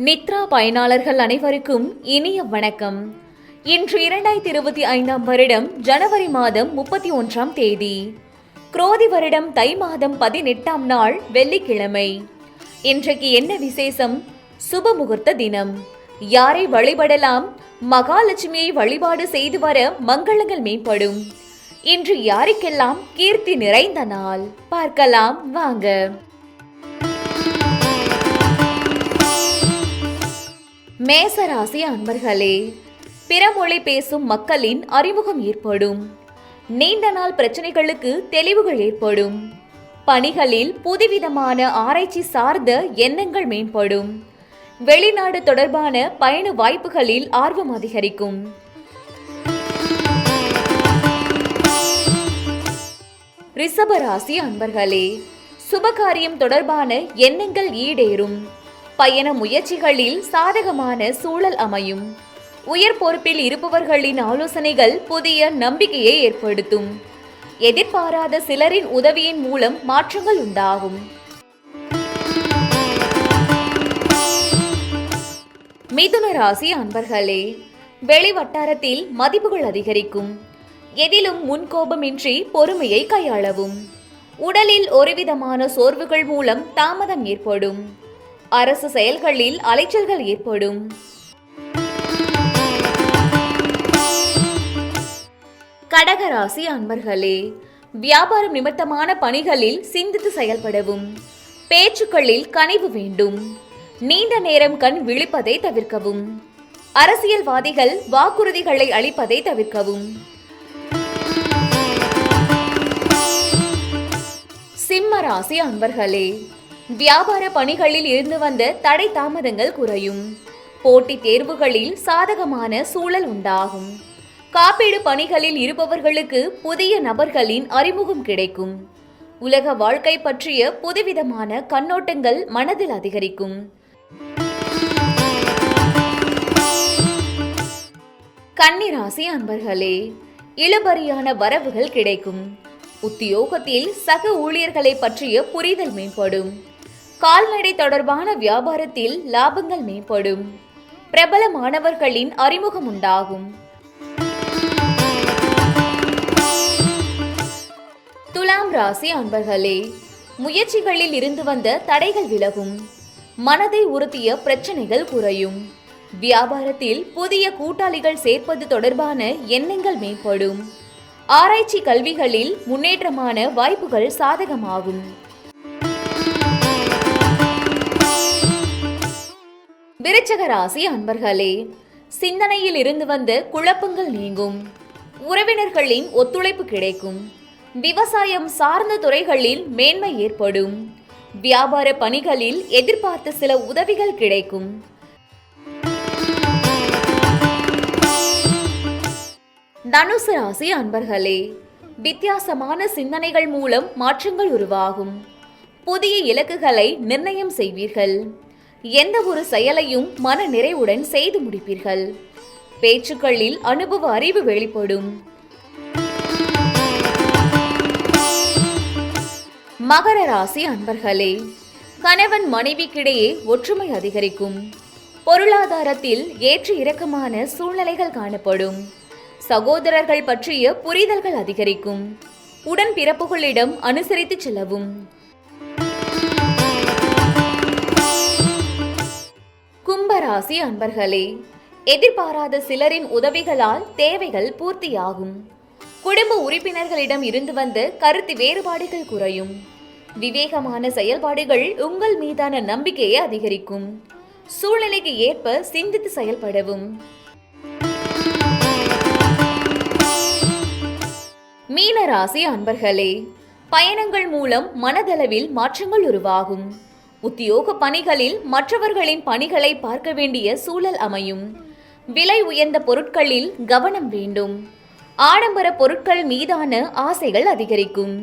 நித்ரா பயனாளர்கள் அனைவருக்கும் இனிய வணக்கம். இன்று 2025 வருடம் ஜனவரி மாதம் 31 தேதி, குரோதி வருடம் தை மாதம் 18 நாள் வெள்ளிக்கிழமை. இன்றைக்கு என்ன விசேஷம்? சுப முகூர்த்த தினம். யாரை வழிபடலாம்? மகாலட்சுமியை வழிபாடு செய்து வர மங்களங்கள் மேம்படும். இன்று யாருக்கெல்லாம் கீர்த்தி நிறைந்த நாள் பார்க்கலாம் வாங்க. மேசராசி அன்பர்களே, பிற மொழி பேசும் மக்களின் அறிமுகம் ஏற்படும். நீண்ட நாள் பிரச்சனைகளுக்கு தெளிவுகள் ஏற்படும். பணிகளில் புதுவிதமான ஆராய்ச்சி சார்ந்த எண்ணங்கள் மேம்படும். வெளிநாடு தொடர்பான பயண வாய்ப்புகளில் ஆர்வம் அதிகரிக்கும். ரிஷபராசி அன்பர்களே, சுபகாரியம் தொடர்பான எண்ணங்கள் ஈடேறும். பயண முயற்சிகளில் சாதகமான சூழல் அமையும். உயர் பொறுப்பில் இருப்பவர்களின் ஆலோசனைகள் புதிய நம்பிக்கையை ஏற்படுத்தும். எதிர்பாராத சிலரின் உதவியின் மூலம் மாற்றங்கள் உண்டாகும். மிதுன ராசி அன்பர்களே, வெளி வட்டாரத்தில் மதிப்புகள் அதிகரிக்கும். எதிலும் முன்கோபமின்றி பொறுமையை கையாளவும். உடலில் ஒருவிதமான சோர்வுகள் மூலம் தாமதம் ஏற்படும். அரசு செயல்களில் அலைச்சல்கள் ஏற்படும். கடகராசி அன்பர்களே, வியாபாரம் நிமித்தமான பணிகளில் சிந்தித்து செயல்படவும். பேச்சுக்களில் கனிவு வேண்டும். நீண்ட நேரம் கண் விழிப்பதை தவிர்க்கவும். அரசியல்வாதிகள் வாக்குறுதிகளை அளிப்பதை தவிர்க்கவும். சிம்ம ராசி அன்பர்களே, வியாபார பணிகளில் இருந்து வந்த தடை தாமதங்கள் குறையும். போட்டி தேர்வுகளில் சாதகமான சூழல் உண்டாகும். காப்பீடு பணிகளில் இருப்பவர்களுக்கு புதிய நபர்களின் அறிமுகம் கிடைக்கும். உலக வாழ்க்கை பற்றிய புதுவிதமான கண்ணோட்டங்கள் மனதில் அதிகரிக்கும். கன்னிராசி அன்பர்களே, இழுபறியான வரவுகள் கிடைக்கும். உத்தியோகத்தில் சக ஊழியர்களை பற்றிய புரிதல் மேம்படும். கால்நடை தொடர்பான வியாபாரத்தில் லாபங்கள் மேம்படும். பிரபலமானவர்களின் அறிமுகம் உண்டாகும். துலாம் ராசி அன்பர்களே, முயற்சிகளில் இருந்து வந்த தடைகள் விலகும். மனதை உறுத்திய பிரச்சனைகள் குறையும். வியாபாரத்தில் புதிய கூட்டாளிகள் சேர்ப்பது தொடர்பான எண்ணங்கள் மேம்படும். ஆராய்ச்சி கல்விகளில் முன்னேற்றமான வாய்ப்புகள் சாதகமாகும். விருச்சிக ராசி அன்பர்களே, சிந்தனையில் இருந்து வந்த குழப்பங்கள் நீங்கும். உறவினர்களின் ஒத்துழைப்பு கிடைக்கும். விவசாயம் சார்ந்த துறைகளில் மேன்மை ஏற்படும். வியாபார பணிகளில் எதிர்பார்த்த சில உதவிகள் கிடைக்கும். தனுசு ராசி அன்பர்களே, வித்தியாசமான சிந்தனைகள் மூலம் மாற்றங்கள் உருவாகும். புதிய இலக்குகளை நிர்ணயம் செய்வீர்கள். எந்த ஒரு செயலையும் மன நிறைவுடன் செய்து முடிப்பீர்கள். பேச்சுக்களில் அனுபவ அறிவு வெளிப்படும். மகர ராசி அன்பர்களே, கணவன் மனைவிக்கிடையே ஒற்றுமை அதிகரிக்கும். பொருளாதாரத்தில் ஏற்ற இறக்கமான சூழ்நிலைகள் காணப்படும். சகோதரர்கள் பற்றிய புரிதல்கள் அதிகரிக்கும். உடன்பிறப்புகளிடம் அனுசரித்து செல்லவும். கும்பராசி அன்பர்களே, எதிர்பாராத சிலரின் உதவிகளால் தேவைகள் பூர்த்தியாகும். குடும்ப உறுப்பினர்களிடம் இருந்து வந்த கருத்து வேறுபாடுகள் குறையும். விவேகமான செயல்பாடுகள் உங்கள் மீதான நம்பிக்கையை அதிகரிக்கும். சூழ்நிலைக்கு ஏற்ப சிந்தித்து செயல்படவும். மீனராசி அன்பர்களே, பயணங்கள் மூலம் மனதளவில் மாற்றங்கள் உருவாகும். உத்தியோக பணிகளில் மற்றவர்களின் பணிகளை பார்க்க வேண்டிய சூழல் அமையும். விலை உயர்ந்த பொருட்களில் கவனம் வேண்டும். ஆடம்பர பொருட்கள் மீதான ஆசைகள் அதிகரிக்கும்.